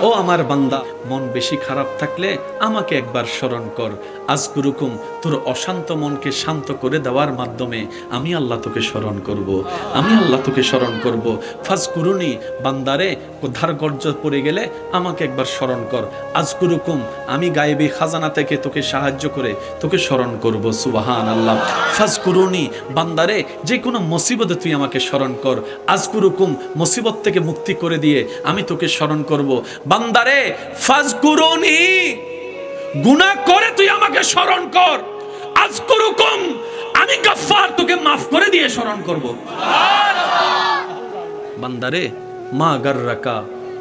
ও আমার বান্দা, মন বেশি খারাপ থাকলে আমাকে একবার স্মরণ কর। আজকুরুকুম, তোর অশান্ত মনকে শান্ত করে দেওয়ার মাধ্যমে আমি আল্লাহ তোকে স্মরণ করব, আমি আল্লাহ তোকে স্মরণ করব। ফাজকুরুনি, বান্দারে ধার গর্জ পড়ে গেলে আমাকে একবার স্মরণ কর। আজকুরুকুম, আমি গায়েবী খাজানা থেকে তোকে সাহায্য করে তোকে স্মরণ করব। সুবহানাল্লাহ। ফাজকুরুনি, বান্দারে যে কোনো মুসিবতে তুই আমাকে স্মরণ কর। আজকুরুকুম, মুসিবত থেকে মুক্তি করে দিয়ে আমি তোকে স্মরণ করব। বান্দারে ফাজকুরুনি, গুনাহ করে তুই আমাকে স্মরণ কর। আজকুরুকুম, আমি গফফার, তোকে মাফ করে দিয়ে স্মরণ করব। বান্দারে মা গাররাকা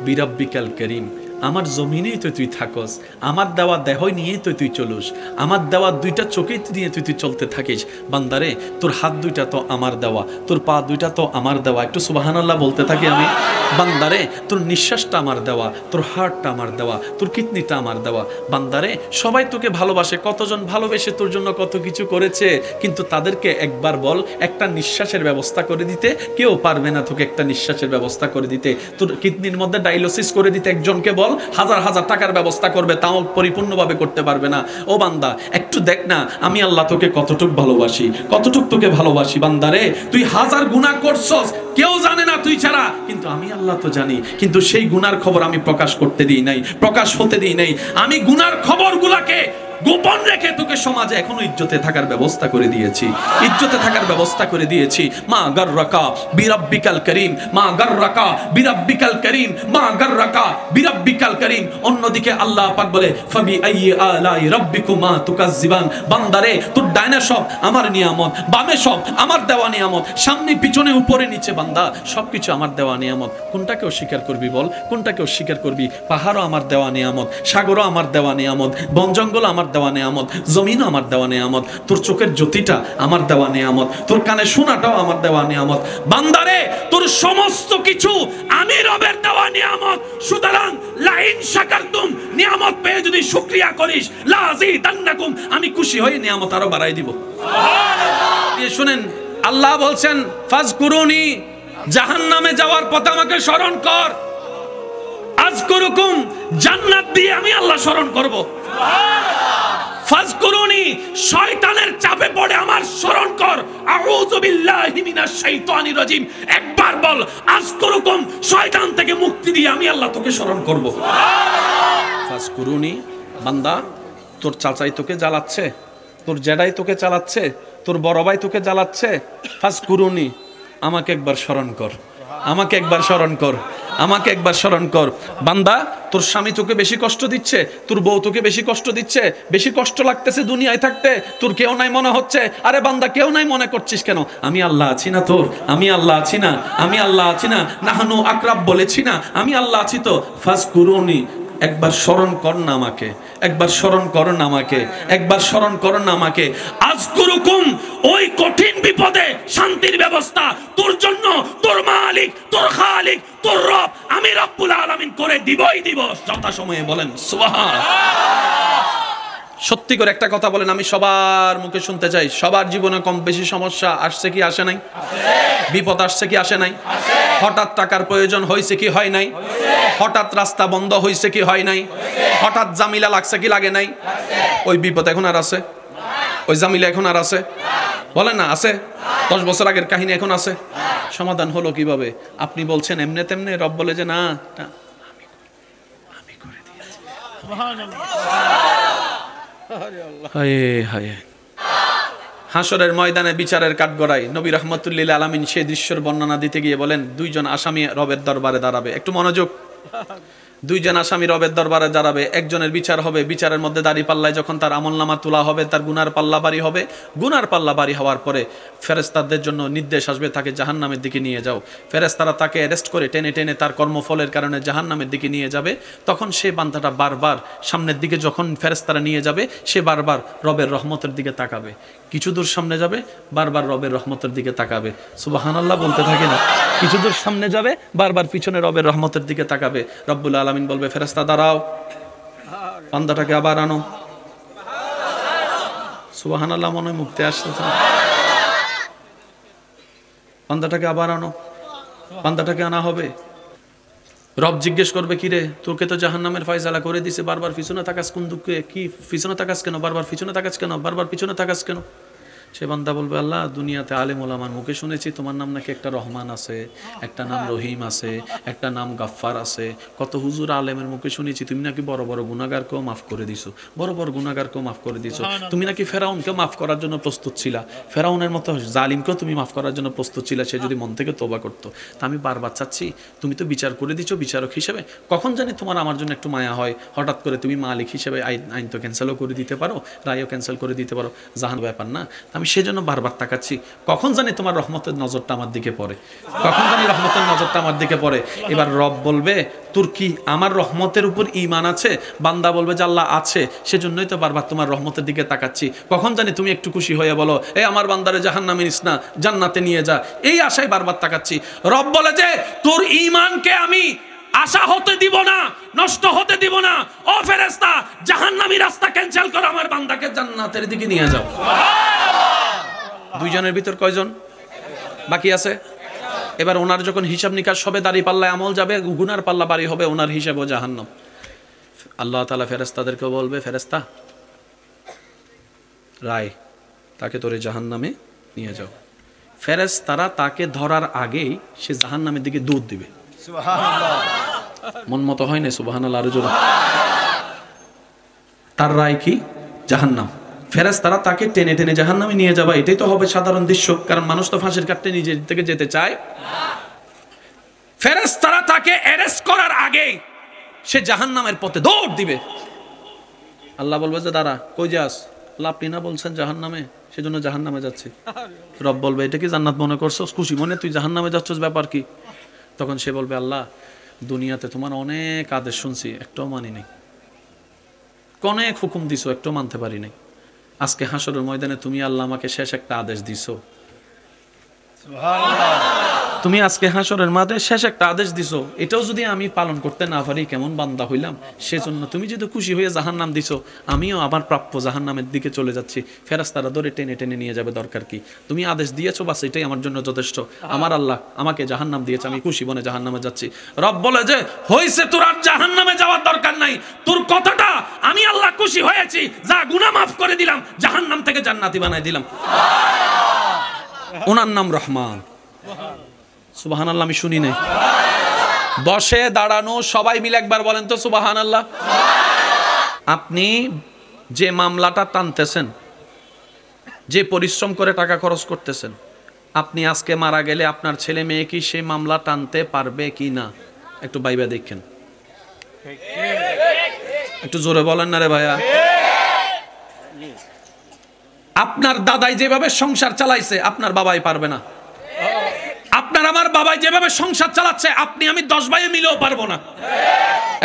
বিরাব্বিকাল করিম, আমার জমিনেই তো তুই থাকস, আমার দেওয়া দেহ নিয়েই তো তুই চলুস, আমার দেওয়া দুইটা চোখেই নিয়ে তুই চলতে থাকিস। বান্দারে তোর হাত দুইটা তো আমার দেওয়া, তোর পা দুইটা তো আমার দেওয়া, একটু সুবহানাল্লাহ বলতে থাকি আমি। বান্দারে তোর নিঃশ্বাসটা আমার দেওয়া, তোর হার্টটা আমার দেওয়া, তোর কিডনিটা আমার দেওয়া। বান্দারে সবাই তোকে ভালোবাসে, কতজন ভালোবেসে তোর জন্য কত কিছু করেছে, কিন্তু তাদেরকে একবার বল একটা নিঃশ্বাসের ব্যবস্থা করে দিতে, কেউ পারবে না তোকে একটা নিঃশ্বাসের ব্যবস্থা করে দিতে। তোর কিডনির মধ্যে ডায়ালিসিস করে দিতে একজনকে বল, হাজার হাজার টাকার ব্যবস্থা করবে, তাও পরিপূর্ণভাবে করতে পারবে না। ও বান্দা, একটু দেখ না আমি আল্লাহ তোকে কতটুক ভালোবাসি, কতটুক তোকে ভালোবাসি। বান্দারে তুই হাজার গুনাহ করছস, কেউ জানে না তুই ছাড়া, কিন্তু আমি আল্লাহ তো জানি। কিন্তু সেই গুনার খবর আমি প্রকাশ করতে দিই নাই, প্রকাশ হতে দিই নাই। আমি গুনার খবরগুলাকে গোপন রেখে তোকে সমাজে এখনো ইজ্জতে থাকার ব্যবস্থা করে দিয়েছি, ইজ্জতে থাকার ব্যবস্থা করে দিয়েছি। মা গাররাকা বিরাব্বিকাল করিম, মা গাররাকা বিরাব্বিকাল করিম, মা গাররাকা বিরাব্বিকাল করিম। অন্যদিকে আল্লাহ পাক বলে ফাবি আইয়ি আলাই রাব্বিকুমা তুকাজ্জিবান। বান্দারে তোর ডাইনে সব আমার নিয়ামত, বামে সব আমার দেওয়া নিয়ামত, সামনে পিছনে উপরে নিচে বান্দা সবকিছু আমার দেওয়া নিয়ামত। কোনটাকে অস্বীকার করবি বল, কোনটাকে অস্বীকার করবি? পাহাড়ও আমার দেওয়া নিয়ামত, সাগরও আমার দেওয়া নিয়ামত, বন জঙ্গল আমার দেওয়া নিয়ামত, জমিনও আমার দেওয়া নিয়ামত, তোর চোখের জ্যোতিটা আমার দেওয়া নিয়ামত, তোর কানে শোনাটাও আমার দেওয়া নিয়ামত। বান্দারে তোর সমস্ত কিছু আমি রবের দেওয়া নিয়ামত। সুতরাং লাইন শাকারতুম, নিয়ামত পেয়ে যদি শুকরিয়া করিস, লা আযীদান্নাকুম, আমি খুশি হয়ে নিয়ামত আরো বাড়াই দিব। সুবহানাল্লাহ। শুনেন আল্লাহ বলছেন ফাজকুরুনি, জাহান্নামে যাওয়ার পথে আমাকে স্মরণ কর। আজকুরুকুম, জান্নাত দিয়ে আমি আল্লাহ স্মরণ করব। ফাজকুরুনি, শয়তানের চাপে পড়ে আমার স্মরণ কর। আউযু বিল্লাহি মিনাশ শাইতানির রাজিম, একবার বল আজকুরুকুম, শয়তান থেকে মুক্তি দিয়ে আমি আল্লাহ তোকে স্মরণ করব। ফাজকুরুনি, বান্দা তোর চাচাই তোকে জ্বালাচ্ছে, তোর জেডাই তোকে চালাচ্ছে, তোর বড় ভাই তোকে জ্বালাচ্ছে। ফাজকুরুনি, আমাকে একবার স্মরণ কর, আমাকে একবার স্মরণ কর, আমাকে একবার স্মরণ কর। বান্দা তোর স্বামী তোকে বেশি কষ্ট দিচ্ছে, তোর বউ তোকে বেশি কষ্ট দিচ্ছে, বেশি কষ্ট লাগতেছে দুনিয়ায় থাকতে, তোর কেউ নাই মনে হচ্ছে। আরে বান্দা কেউ নাই মনে করছিস কেন? আমি আল্লাহ আছি না তোর, আমি আল্লাহ আছি না, আমি আল্লাহ আছি না। নাহনু আকরাব বলেছি না, আমি আল্লাহ আছি তো। ফাজকুরুনি, একবার স্মরণ কর না আমাকে, একবার স্মরণ কর না আমাকে, একবার স্মরণ কর না আমাকে। আজকুরুকুম, ওই কঠিন বিপদে শান্তির ব্যবস্থা তোর জন্য তোর মালিক, তোর খালিক, তোর রব আমি রব্বুল আলামিন করে দিবই দিব। যথাসময়ে বলেন সুবহানাল্লাহ। সত্যি করে একটা কথা বলেন, আমি সবার মুখে শুনতে চাই, সবার জীবনে কম বেশি সমস্যা আসছে কি আসে নাই? বিপদ আসছে কি আসে নাই? হঠাৎ টাকার প্রয়োজন হয়েছে কি হয় নাই? হঠাৎ রাস্তা বন্ধ হয়েছে কি হয় নাই? হঠাৎ জামিলা লাগছে কি লাগে নাই? ওই বিপদ এখন আর আছে? ওই জামিলা এখন আর আছে? বলেন না আছে? 10 বছর আগের কাহিনী এখন আছে? সমাধান হলো কিভাবে? আপনি বলছেন এমনে তেমনে, রব বলে যে না আমি করে দিয়েছি। হায় হায়। হাসরের ময়দানে বিচারের কাঠগড়ায় নবী রাহমাতুল্লিল আলামিন সেই দৃশ্যের বর্ণনা দিতে গিয়ে বলেন, দুইজন আসামি রবের দরবারে দাঁড়াবে। একটু মনোযোগ। দুইজন আসামি রবের দরবারে দাঁড়াবে, একজনের বিচার হবে, বিচারের মধ্যে দাড়ি পাল্লায় যখন তার আমলনামা তোলা হবে, তার গুনার পাল্লা বাড়ি হবে। গুনার পাল্লা বাড়ি হওয়ার পরে ফেরেশতাদের জন্য নির্দেশ আসবে, তাকে জাহান্নামের দিকে নিয়ে যাও। ফেরেশতারা তাকে অ্যারেস্ট করে টেনে টেনে তার কর্মফলের কারণে জাহান্নামের দিকে নিয়ে যাবে। তখন সে বান্দাটা বারবার সামনের দিকে যখন ফেরেশতারা নিয়ে যাবে, সে বারবার রবের রহমতের দিকে তাকাবে। কিছু দূর সামনে যাবে, বারবার রবের রহমতের দিকে তাকাবে। সুবহানাল্লাহ বলতে থাকে না? কিছু দূর সামনে যাবে, বারবার পিছনে রবের রহমতের দিকে তাকাবে। রব্বুল আলামিন বলবে, ফেরেশতা দাঁড়াও, বান্দাটাকে আবার আনো। সুবহানাল্লাহ, মনে মুক্তি আসছে। বান্দাটাকে আবার আনো, বান্দাটাকে আনা হবে। রব জিজ্ঞেস করবে কি রে, তোকে তো জাহান্নামের ফয়সালা করে দিছে, বারবার পিছনে তাকাস কোন দুঃখে, কি পিছনে তাকাস কেন, বারবার পিছনে তাকাস কেন, বারবার পিছনে তাকাস কেন? সে বান্দা বলবে, আল্লাহ দুনিয়াতে আলেম ওলামার মুখে শুনেছি তোমার নাম নাকি একটা রহমান আছে, একটা নাম রহিম আছে, একটা নাম গাফফার আছে, কত হুজুর আলেমের মুখে শুনেছি তুমি নাকি বড় বড় গুনাহগারকেও মাফ করে দিছো, বড় বড় গুনাহগারকেও মাফ করে দিছো, তুমি নাকি ফেরাউনকে মাফ করার জন্য প্রস্তুত ছিলা, ফেরাউনের মতো জালিমকেও তুমি মাফ করার জন্য প্রস্তুত ছিলা, সে যদি মন থেকে তওবা করতো। তা আমি বারবার চাচ্ছি, তুমি তো বিচার করে দিছো বিচারক হিসেবে, কখন জানি তোমার আমার জন্য একটু মায়া হয়, হঠাৎ করে তুমি মালিক হিসেবে আইন তো ক্যান্সেলও করে দিতে পারো, রায়ও ক্যান্সেল করে দিতে পারো, জাহান ব্যাপার না। আমি সেজন্য বারবার তাকাচ্ছি, কখন জানি তোমার রহমতের নজরটা আমার দিকে পড়ে, কখন জানি রহমতের নজরটা আমার দিকে পড়ে। এবার রব বলবে, তোর কি আমার রহমতের উপর ঈমান আছে? বান্দা বলবে যে আল্লাহ আছে, সেজন্যই তো বারবার তোমার রহমতের দিকে তাকাচ্ছি, কখন জানি তুমি একটু খুশি হয়ে বলো, এই আমার বান্দারে জাহান্নামে নিস না, জান্নাতে নিয়ে যা, এই আশায় বারবার তাকাচ্ছি। রব বলে যে তোর ঈমানকে আমি আশা হতে দিব না, নষ্ট হতে দিব না। ও ফেরেশতা, জাহান্নামী রাস্তা ক্যান্সেল করো, আমার বান্দাকে জান্নাতের দিকে নিয়ে যাও। দুইজনের ভিতর কয়জন বাকি আছে? এবার ওনার যখন হিসাব নিকাশ হবে, দাড়ি পাল্লায় আমল যাবে, গুনার পাল্লা বাড়ি হবে, ওনার হিসাবও জাহান্নাম। আল্লাহ তাআলা ফেরেশতাদেরকে বলবে, ফেরেশতা রায়, তাকে তোরে জাহান্নামে নিয়ে যাও। ফেরেশতারা তাকে ধরার আগেই সে জাহান্নামের দিকে দৌড় দিবে। সুবহানাল্লাহ, মন মতো হয় না? সুবহানাল্লাহ, আরো জোরে। তার রায় কি? জাহান্নাম। ফেরেশতারা তাকে টেনে টেনে জাহান্নামে নিয়ে যাবে, এটাই তো হবে সাধারণ দৃশ্য, কারণ মানুষ তো ফাঁসির কাটতে নিজের থেকে যেতে চায় না। ফেরেশতারা তাকে অ্যারেস্ট করার আগে সে জাহান্নামের পথে দৌড় দিবে। আল্লাহ বলবে যে দাঁড়া, কই যাস? আল্লাহ আপনি না বলছেন জাহান্নামে, সেজন্য জাহান্নামে যাচ্ছি। রব বলবে, এটা কি জান্নাত মনে করছস? খুশি মনে তুই জাহান্নামে যাচ্ছস, ব্যাপার কি? তখন সে বলবে, আল্লাহ দুনিয়াতে তোমার অনেক আদেশ শুনছি, একটাও মানি নাই, অনেক হুকুম দিছো, একটাও মানতে পারি নাই। আজকে হাসরের ময়দানে তুমি আল্লাহ আমাকে শেষ একটা আদেশ দিছো। তুমি আজকে হাসরের মাঠে শেষ একটা আদেশ দিছো, এটাও যদি আমি পালন করতে না পারি কেমন বান্দা হইলাম। সেজন্য তুমি যদি খুশি হয়ে জাহান্নাম দিছো, আমিও আবার প্রাপ্য জাহান্নামের দিকে চলে যাচ্ছি। ফেরেশতারা ধরে টেনে টেনে নিয়ে যাবে, দরকার কি? তুমি আদেশ দিয়েছো, বাস এটাই আমার জন্য যথেষ্ট। আমার আল্লাহ আমাকে জাহান্নাম দিয়েছে, আমি খুশি মনে জাহান্নামে যাচ্ছি। রব বলে যে হইছে, তোর আর জাহান্নামে যাওয়ার দরকার নাই, তোর কথাটা আমি আল্লাহ খুশি হয়েছি, যা গুনাহ মাফ করে দিলাম, জাহান্নাম থেকে জান্নাতি বানাই দিলাম। ওনার নাম রহমান। সুবহানাল্লাহ, আমি শুনি নাই। বসে দাঁড়ানো সবাই মিলে একবার বলেন তো সুবহানাল্লাহ। আপনি যে মামলাটা টানতেছেন, যে পরিশ্রম করে টাকা খরচ করতেছেন, আপনি আজকে মারা গেলে আপনার ছেলে মেয়ে কি সেই মামলা টানতে পারবে কি না? একটু ভাইবা দেখেন, একটু জোরে বলেন না রে ভাইয়া। আপনার দাদাই যেভাবে সংসার চালাইছে আপনার বাবাই পারবে না। আপনার আমার বাবাই যেভাবে সংসার চালাচ্ছে আপনি আমি 10 ভাইয়ে মিলেও পারবো না।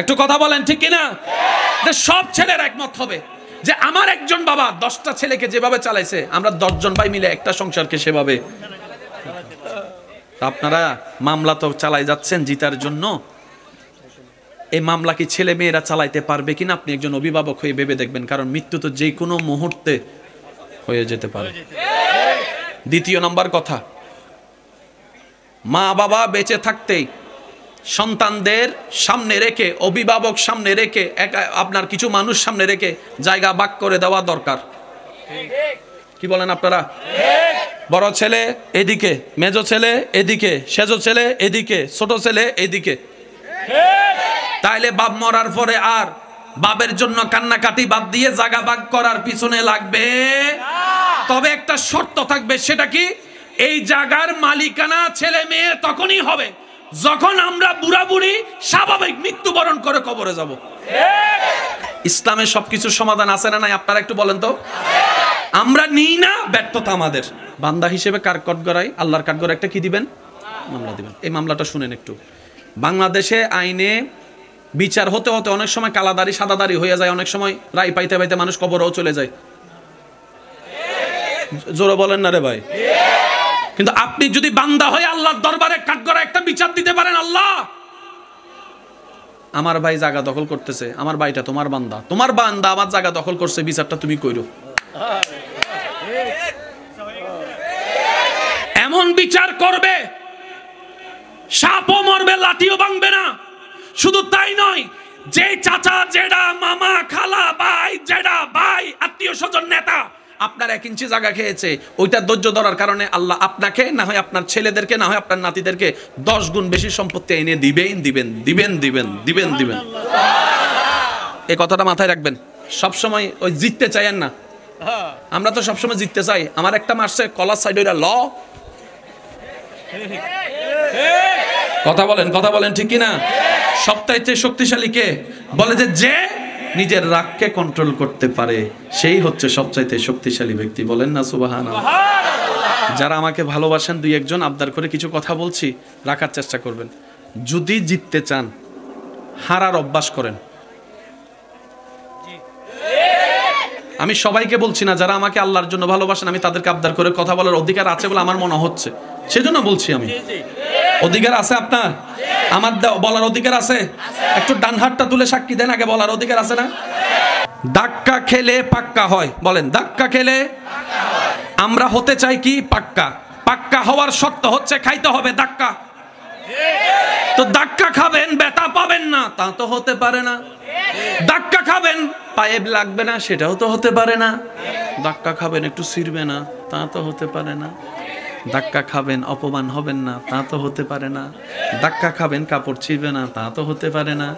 একটু কথা বলেন ঠিক কিনা? সব ছেলের একমত হবে যে আমার একজন বাবা 10টা ছেলেকে যেভাবে চালাইছে, আমরা 10 জন ভাই মিলে একটা সংসারকে সেভাবে। আপনারা মামলা তো চালাই যাচ্ছেন জিতার জন্য, এই মামলা কি ছেলে মেয়েরা চালাইতে পারবে কিনা আপনি একজন অভিভাবক হয়ে ভেবে দেখবেন, কারণ মৃত্যু তো যে কোনো মুহূর্তে হয়ে যেতে পারে। দ্বিতীয় নাম্বার কথা, মা বাবা বেঁচে থাকতেই সন্তানদের সামনে রেখে, অভিভাবক সামনে রেখে, আপনার কিছু মানুষ সামনে রেখে জায়গা ভাগ করে দেওয়া দরকার। কি বলেন আপনারা? বড় ছেলে এদিকে, মেজো ছেলে এদিকে, সেজো ছেলে এদিকে, ছোট ছেলে এদিকে। তাইলে বাপ মরার পরে আর বাবের জন্য কান্নাকাটি বাদ দিয়ে জায়গা ভাগ করার পিছনে লাগবে। তবে একটা শর্ত থাকবে, সেটা কি? এই জায়গার মালিকানা ছেলে মেয়ে তখনই হবে যখন আমরা বুড়া বুড়ি স্বাভাবিক মৃত্যুবরণ করে কবরে যাব। ইসলামে সবকিছুর সমাধান আছে না নাই? আপনারা একটু বলেন তো। আমরা নিই না, ব্যর্থতা আমাদের। বান্দা হিসেবে কার কাঠগড়াই? আল্লাহর কাঠগড়ায় একটা কি দিবেন? মামলা দিবেন। এই মামলাটা শুনেন একটু। বাংলাদেশে আইনে বিচার হতে হতে অনেক সময় কালাদারি সাদাদারি হয়ে যায়, অনেক সময় রায় পাইতে পাইতে মানুষ কবরেও চলে যায়। জোরে বলেন না রে ভাই। কিন্তু আপনি যদি বান্দা হয়ে আল্লাহর দরবারে কাঠগড়ায় একটা বিচার দিতে পারেন, আল্লাহ আমার ভাই জায়গা দখল করতেছে, আমার ভাইটা তোমার বান্দা, তোমার বান্দা আমার জায়গা দখল করছে, বিচারটা তুমি কইরো। এমন বিচার করবে সাপও মরবে, লাঠিও ভাঙবে না। শুধু তাই নয়, যে চাচা, জেঠা, মামা, খালা, ভাই, জেঠা, ভাই, আত্মীয় স্বজন, নেতা আপনার 1 ইঞ্চি জায়গা খেয়েছে, ওইটা ধৈর্য ধরার কারণে আল্লাহ আপনাকে, না হয় আপনার ছেলেদেরকে, না হয় আপনার নাতিদেরকে 10 গুণ বেশি সম্পত্তি এনে দিবেন দিবেন দিবেন দিবেন দিবেন দিবেন। এই কথাটা মাথায় রাখবেন। সবসময় ওই জিততে চাইেন না। আমরা তো সবসময় জিততে চাই। আমার একটা মারছে কলার সাইড ওইটা ল, কথা বলেন ঠিক কিনা? সবচাইতে শক্তিশালী কে? বলে যে নিজের রাগকে কন্ট্রোল করতে পারে সেই হচ্ছে সবচাইতে শক্তিশালী ব্যক্তি। বলেন না সুবহানাল্লাহ। যারা আমাকে ভালোবাসেন, 2-1 জন আবদার করে কিছু কথা বলছি, রাখার চেষ্টা করবেন। যদি জিততে চান, হারার অভ্যাস করেন। আমি সবাইকে বলছি না, যারা আমাকে আল্লাহর জন্য ভালোবাসেন আমি তাদেরকে আবদার করে কথা বলার অধিকার আছে বলে আমার মনে হচ্ছে, সেজন্য বলছি। আমি অধিকার আছে আপনার, আমার বলার অধিকার আছে। একটু ডান হাতটা তুলে সাক্ষী দেন, আগে বলার অধিকার আছে না? ধাক্কা খেলে পাক্কা হয়। বলেন, ধাক্কা খেলে আমরা হতে চাই কি? পাক্কা। পাক্কা হওয়ার শর্ত হচ্ছে খাইতে হবে ধাক্কা। তো ধাক্কা খাবেন, ব্যথা পাবেন না, তা তো হতে পারে না। ধাক্কা খাবেন, পায়ে লাগবে না, সেটাও তো হতে পারে না। ধাক্কা খাবেন, একটু ছিড়বে না, তা তো হতে পারে না। ধাক্কা খাবেন, অপমান হবেন না, তা তো হতে পারে না। ধাক্কা খাবেন, কাপড় ছিঁড়বে না, তা তো হতে পারে না।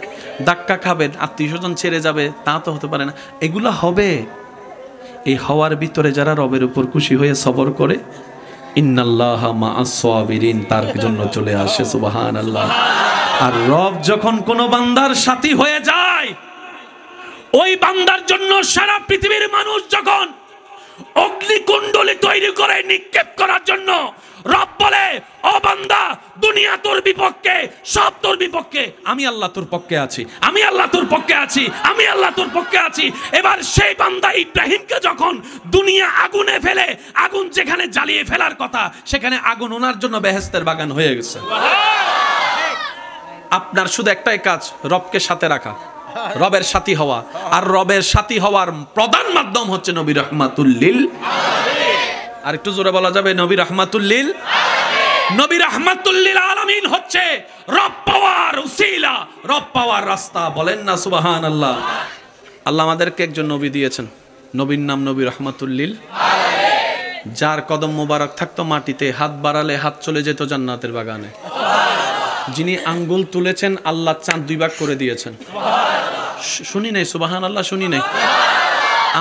ধাক্কা খাবেন, আত্মীয় স্বজন ছেড়ে যাবে, তা তো হতে পারে না। এগুলো হবে। এই হওয়ার ভিতরে যারা রবের উপর খুশি হয়ে সবর করে, ইন্নাল্লাহা মাআস সাবিরিন, তার জন্য চলে আসে সুবহানাল্লাহ। আর রব যখন কোন বান্দার সাথী হয়ে যায়, ওই বান্দার জন্য সারা পৃথিবীর মানুষ যখন অগ্নিকুণ্ডলী তৈরি করে নিক্ষেপ করার জন্য, রব বলে, ও বান্দা, দুনিয়া তোর বিপক্ষে, সব তোর বিপক্ষে, আমি আল্লাহ তোর পক্ষে আছি, আমি আল্লাহ তোর পক্ষে আছি, আমি আল্লাহ তোর পক্ষে আছি। এবার সেই বান্দা ইব্রাহিমকে যখন দুনিয়া আগুনে ফেলে, আগুন যেখানে জ্বালিয়ে ফেলার কথা, সেখানে আগুন ওনার জন্য বেহেশতের বাগান হয়ে গেছে। আপনার শুধু একটাই কাজ, রবকে সাথে রাখা, রবের সাথী হওয়া। আর রবের সাথী হওয়ার প্রধান মাধ্যম হচ্ছে নবী রাহমাতুল লিল আলামিন। আর একটু জোরে বলা যাবে, নবী রাহমাতুল লিল আলামিন। নবী রাহমাতুল লিল আলামিন হচ্ছে রব পাওয়ার উসিলা, রব পাওয়ার রাস্তা। বলেন না সুবহানাল্লাহ। আল্লাহ আমাদেরকে একজন নবী দিয়েছেন, নবীর নাম নবী রাহমাতুল লিল আলামিন। যার কদম মোবারক থাকতো মাটিতে, হাত বাড়ালে হাত চলে যেত জান্নাতের বাগানে। যিনি আঙ্গুল তুলেছেন, আল্লাহ চাঁদ 2 ভাগ করে দিয়েছেন। শুনি নাই সুবহানাল্লাহ, শুনি নাই।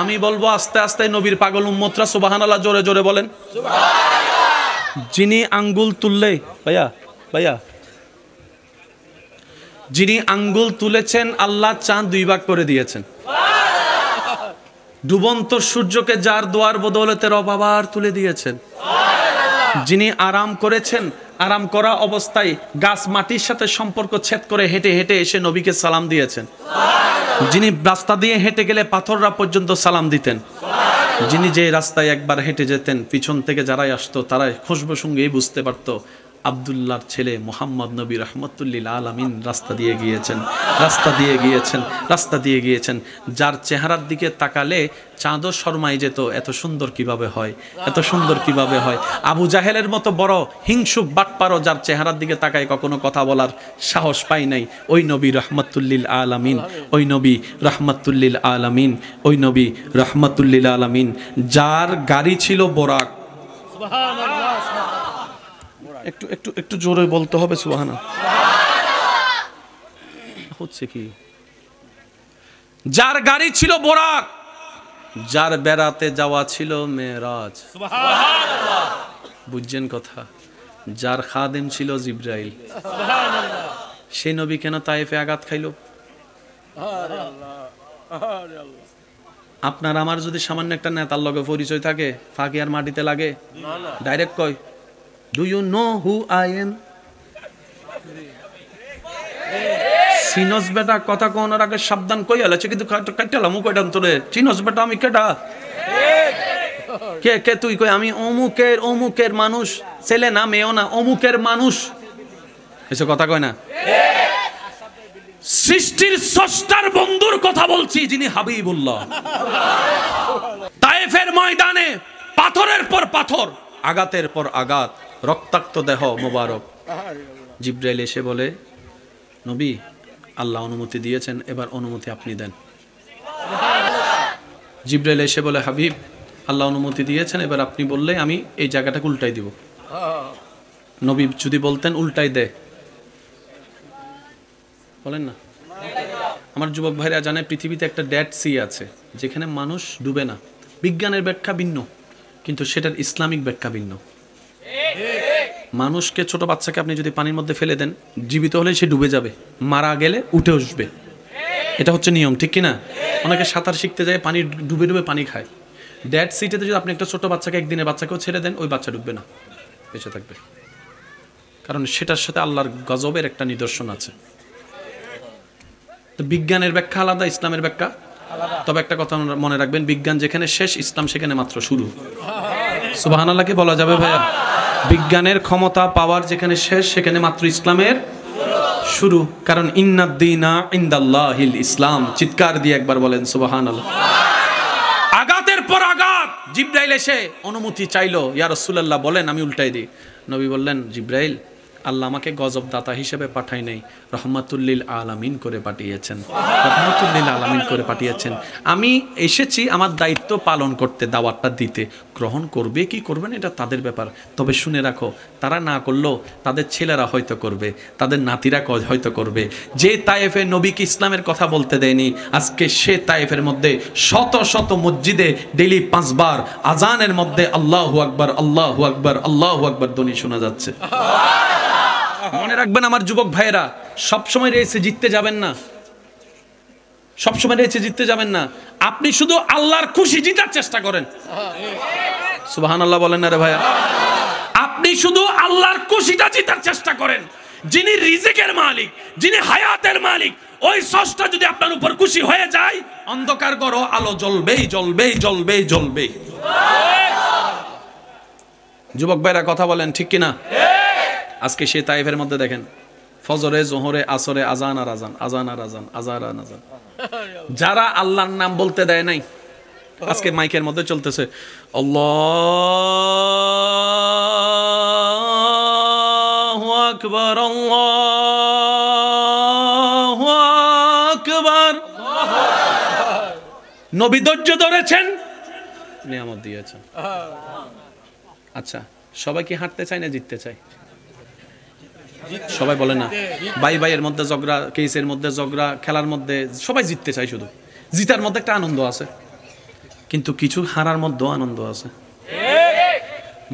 আমি বলবো আস্তে আস্তে, নবীর পাগল উম্মতরা সুবহানাল্লাহ জোরে জোরে বলেন। যিনি আঙ্গুল তুললে, ভাইয়া, যিনি আঙ্গুল তুলেছেন, আল্লাহ চাঁদ 2 ভাগ করে দিয়েছেন। ডুবন্ত সূর্যকে যার দোয়ার বদৌলতে রব আবার তুলে দিয়েছেন। যিনি আরাম করেছেন, আরাম করা অবস্থায় গাছ মাটির সাথে সম্পর্ক ছেদ করে হেঁটে হেঁটে এসে নবীকে সালাম দিয়েছেন। যিনি রাস্তা দিয়ে হেঁটে গেলে পাথররা পর্যন্ত সালাম দিতেন। যিনি যে রাস্তায় একবার হেঁটে যেতেন, পিছন থেকে যারাই আসতো তারাই খুশবু সঙ্গেই বুঝতে পারতো আব্দুল্লাহর ছেলে মুহাম্মদ নবী রাহমাতুল লিল আলামিন রাস্তা দিয়ে গিয়েছেন, রাস্তা দিয়ে গিয়েছেন, রাস্তা দিয়ে গিয়েছেন। যার চেহারার দিকে তাকালে চাঁদও শর্মায় যেত, এত সুন্দর কিভাবে হয়, এত সুন্দর কিভাবে হয়। আবু জাহেলের মতো বড় হিংসুক বাটপারও যার চেহারার দিকে তাকায় কখনো কথা বলার সাহস পাই নাই। ওই নবী রাহমাতুল লিল আলামিন, ওই নবী রাহমাতুল লিল আলামিন, ওই নবী রাহমাতুল লিল আলামিন। যার গাড়ি ছিল বোরাক, একটু একটু একটু জোরে বলতে হবে সুবহানাল্লাহ। হচ্ছে কি? যার গাড়ি ছিল বোরাক, যার বেড়াতে যাওয়া ছিল মেরাজ, সুবহানাল্লাহ। বুঝছেন কথা? যার খাদেম ছিল জিবরাইল, সুবহানাল্লাহ। সেই নবী কেন তায়েফে আঘাত খাইল? আপনার আমার যদি সামান্য একটা নেতার লগে পরিচয় থাকে, ফাঁকি আর মাটিতে লাগে? ডাইরেক্ট কয়, Do you know who I am? চিনস বেটা, কথা কোনের আগে সাবধান কই আলাছে, কিন্তু কাটলাম কয়টান তোরে। চিনস বেটা আমি কেডা? কে কে তুই? কই আমি অমুকের, অমুকের মানুষ, ছেলে না মেয়েও না, অমুকের মানুষ। এসব কথা কয় না। সৃষ্টির স্রষ্টার বন্ধুর কথা বলছি, যিনি হাবিবুল্লাহ। তায়েফের ময়দানে পাথরের পর পাথর, আঘাতের পর আঘাত, রক্তাক্ত দেহ মোবারক। জিবরাইল এসে বলে, নবী আল্লাহ অনুমতি দিয়েছেন, এবার অনুমতি আপনি দেন। জিবরাইল এসে বলে, হাবিব আল্লাহ অনুমতি দিয়েছেন, এবার আপনি বললে আমি এই জায়গাটাকে উল্টাই দিব। নবী যদি বলতেন উল্টাই দে, বলেন না। আমার যুবক ভাইরা জানে পৃথিবীতে একটা ডেড সি আছে যেখানে মানুষ ডুবে না। বিজ্ঞানের ব্যাখ্যা ভিন্ন, কিন্তু সেটার ইসলামিক ব্যাখ্যা ভিন্ন। মানুষকে, ছোট বাচ্চাকে আপনি যদি পানির মধ্যে ফেলে দেন, জীবিত হলে সে ডুবে যাবে, মারা গেলে উঠে আসবে। এটা হচ্ছে নিয়ম, ঠিক কিনা? অনেকে সাঁতার শিখতে যায়, পানি ডুবে ডুবে পানি খায়। ডেড সিটিতে যদি আপনি একটা ছোট বাচ্চাকে, একদিনের বাচ্চাকেও ছেড়ে দেন, ওই বাচ্চা ডুববে না, বেঁচে থাকবে। কারণ সেটার সাথে আল্লাহর গজবের একটা নিদর্শন আছে। তো বিজ্ঞানের ব্যাখ্যা আলাদা, ইসলামের ব্যাখ্যা আলাদা। তবে একটা কথা মনে রাখবেন, বিজ্ঞান যেখানে শেষ, ইসলাম সেখানে মাত্র শুরু। সুবহানাল্লাহ কি বলা যাবে ভাইয়া? বিজ্ঞানের ক্ষমতা, পাওয়ার যেখানে শেষ, সেখানে মাত্র ইসলামের শুরু। কারণ ইন্নাদ-দীনা ইনদাল্লাহিল ইসলাম। চিৎকার দিয়ে একবার বলেন সুবহানাল্লাহ। আঘাতের পর আঘাত। জিবরাইল এসে অনুমতি চাইলো, ইয়া রাসূলুল্লাহ বলেন আমি উল্টাই দিই। নবী বললেন, জিবরাইল আল্লাহ আমাকে গজব দাতা হিসেবে পাঠাই নাই, রহমাতুল্লিল আলামিন করে পাঠিয়েছেন। রহমাতুল্লিল আলামিন করে পাঠিয়েছেন। আমি এসেছি আমার দায়িত্ব পালন করতে, দাওয়াতটা দিতে। গ্রহণ করবে কি করবে না এটা তাদের ব্যাপার। তবে শুনে রাখো, তারা না করলেও তাদের ছেলেরা হয়তো করবে, তাদের নাতিরা হয়তো করবে। যে তায়েফে নবীকে ইসলামের কথা বলতে দেয়নি, আজকে সে তায়েফের মধ্যে শত শত মসজিদে ডেইলি 5 বার আজানের মধ্যে আল্লাহু আকবার, আল্লাহু আকবার, আল্লাহু আকবার ধ্বনি শোনা যাচ্ছে। মনে রাখবেন আমার যুবক ভাইয়েরা, সবসময় রেসে জিততে যাবেন না, সবসময় রেসে জিততে যাবেন না। আপনি শুধু আল্লাহর খুশি জিতার চেষ্টা করেন। সুবহানাল্লাহ বলেন না রে ভাইয়া? আপনি শুধু আল্লাহর খুশিটা জিতার চেষ্টা করেন। যিনি রিজিকের মালিক, যিনি হায়াতের মালিক, ওই স্রষ্টা যদি আপনার উপর খুশি হয়ে যায়, অন্ধকার করো, আলো জ্বলবেই জ্বলবেই জ্বলবেই জ্বলবেই। যুবক ভাইরা কথা বলেন ঠিক কিনা? আজকে সে তাইফের মধ্যে দেখেন, ফজরে, জোহরে, আসরে আজান আর আজান, আজান আর আজান, আজান আর আজান। যারা আল্লাহর নাম বলতে দেয় নাই, আজকে মাইকের মধ্যে চলতেছে আল্লাহু আকবার, আল্লাহু আকবার। নবী ধৈর্য ধরেছেন, নিয়ামত দিয়েছেন। আচ্ছা, সবাই কি হাঁটতে চায় না জিততে চায়? সবাই বলে না। ভাই ভাইয়ের মধ্যে ঝগড়া, কেসের মধ্যে ঝগড়া, খেলার মধ্যে সবাই জিততে চায়। শুধু জিতার মধ্যে একটা আনন্দ আছে, কিন্তু কিছু হারার মধ্যেও আনন্দ আছে।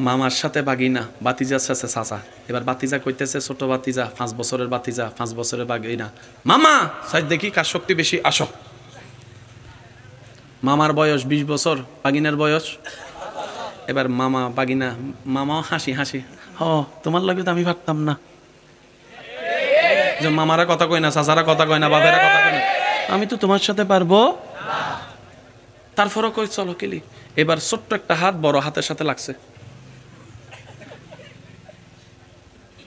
মামার সাথে বাগিনা, বাতিজার সাথে চাচা। এবার বাতিজা কইতেছে ছোট বাতিজা, 5 বছরের বাতিজা, 5 বছরের বাগিনা, মামা সাইড দেখি কার শক্তি বেশি, আসো। মামার বয়স 20 বছর, বাগিনার বয়স। এবার মামা বাগিনা, মামাও হাসি হাসি, হ তোমার লাগে তো আমি পারতাম না। যে মামারা কথা কয় না, চাচারা কথা কয় না, বাবেরা কথা কয় না, আমি তো তোমার সাথে পারবো। তারপরও কই চলো কেলি। এবার ছোট্ট একটা হাত বড় হাতের সাথে লাগছে।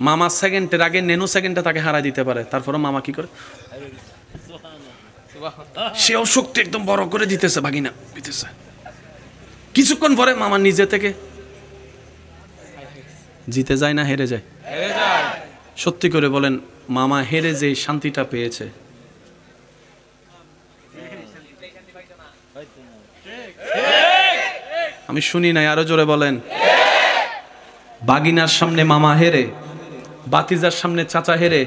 মামা সেকেন্ডের আগে নেনো সেকেন্ডে তাকে হারাই দিতে পারে, তারপরও মামা কি করে, সেও শক্তি একদম বড় করে দিতেছে, ভাগিনা দিতেছে। কিছুক্ষণ পরে মামা নিজে থেকে জিতে যায় না হেরে যায়? সত্যি করে বলেন, মামা হেরে যে শান্তিটা পেয়েছে, আমি শুনি নাই, আরো জোরে বলেন। বাগিনার সামনে মামা হেরে, বাতিজার সামনে চাচা হেরে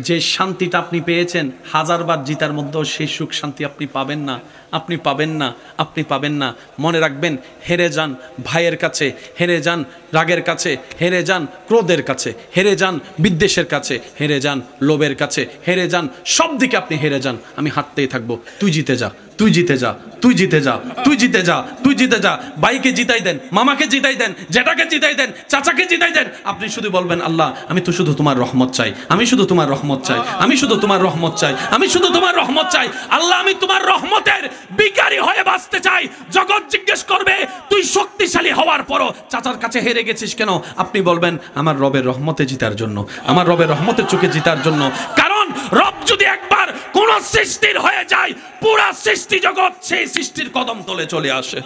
যে শান্তিটা আপনি পেয়েছেন, 1000 বার জিতার মধ্যেও সেই সুখ শান্তি আপনি পাবেন না, আপনি পাবেন না, আপনি পাবেন না। মনে রাখবেন, হেরে যান ভাইয়ের কাছে, হেরে যান রাগের কাছে, হেরে যান ক্রোধের কাছে, হেরে যান বিদ্বেষের কাছে, হেরে যান লোভের কাছে, হেরে যান সব দিকে আপনি হেরে যান। আমি হাঁটতেই থাকবো, তুই জিতে যা, তুই জিতে যা, তুই জিতে যা, তুই জিতে যা, তুই জিতে যা। ভাইকে জিতাই দেন, মামাকে জিতাই দেন, জেঠাকে জিতাই দেন, চাচাকে জিতাই দেন। আপনি শুধু বলবেন, আল্লাহ আমি তো শুধু তোমার রহমত চাই, আমি শুধু তোমার রহমত চাই, আমি শুধু তোমার রহমত চাই, আমি শুধু তোমার রহমত চাই। আল্লাহ আমি তোমার রহমতের ভিখারি হয়ে বাঁচতে চাই। জগৎ জিজ্ঞেস করবে, তুই শক্তিশালী হওয়ার পরও চাচার কাছে হেরে গেছিস কেন? আপনি বলবেন, আমার রবের রহমতে জিতার জন্য, আমার রবের রহমতের চোখে জিতার জন্য। কারণ রব যদি একবার কোন সৃষ্টির হয়ে যায়, পুরা সৃষ্টি জগৎ সেই সৃষ্টির কদম তলে চলে আসে।